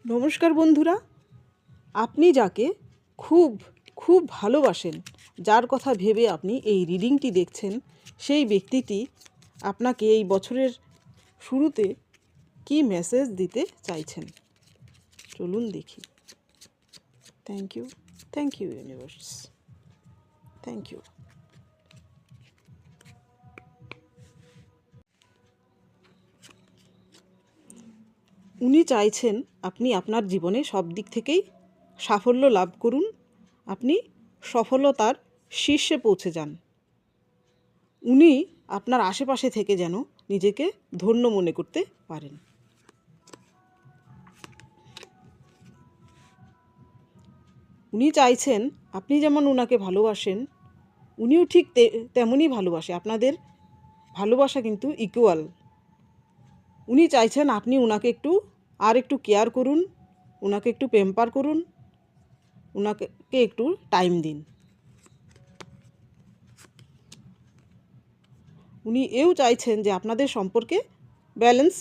নমস্কার বন্ধুরা, আপনি যাকে খুব খুব ভালোবাসেন, যার কথা ভেবে আপনি এই রিডিংটি দেখছেন, সেই ব্যক্তিটি আপনাকে এই বছরের শুরুতে কি মেসেজ দিতে চাইছেন। চলুন দেখি। Thank you universe, thank you. উনি চাইছেন আপনি আপনার জীবনে সব দিক থেকেই সাফল্য লাভ করুন, আপনি সফলতার শীর্ষে পৌঁছে যান। উনি আপনার আশেপাশে থেকে যেন নিজেকে ধন্য মনে করতে পারেন। উনি চাইছেন আপনি যেমন ওনাকে ভালোবাসেন, উনিও ঠিক তেমনই ভালোবাসে। আপনাদের ভালোবাসা কিন্তু ইকুয়াল। উনি চাইছেন আপনি ওনাকে একটু কেয়ার করুন, ওনাকে একটু প্যাম্পার করুন, ওনাকে একটু টাইম দিন। উনি এও চাইছেন যে আপনাদের সম্পর্কে ব্যালেন্স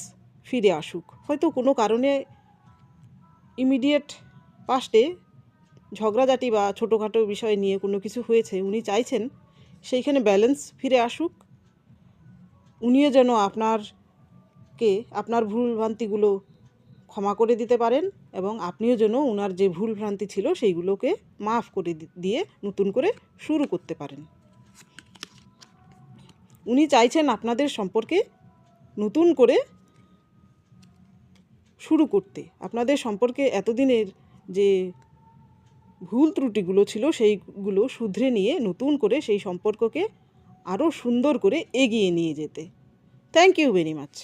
ফিরে আসুক। হয়তো কোনো কারণে ইমিডিয়েট পাস্টে ঝগড়াঝাটি বা ছোটোখাটো বিষয় নিয়ে কোনো কিছু হয়েছে, উনি চাইছেন সেইখানে ব্যালেন্স ফিরে আসুক। উনিও যেন আপনার ভুলভ্রান্তিগুলো ক্ষমা করে দিতে পারেন এবং আপনিও যেন ওনার যে ভুলভ্রান্তি ছিল সেইগুলোকে মাফ করে দিয়ে নতুন করে শুরু করতে পারেন। উনি চাইছেন আপনাদের সম্পর্কে নতুন করে শুরু করতে। আপনাদের সম্পর্কে এতদিনের যে ভুল ত্রুটিগুলো ছিল সেইগুলো শুধরে নিয়ে নতুন করে সেই সম্পর্ককে আরও সুন্দর করে এগিয়ে নিয়ে যেতে। Thank you very much.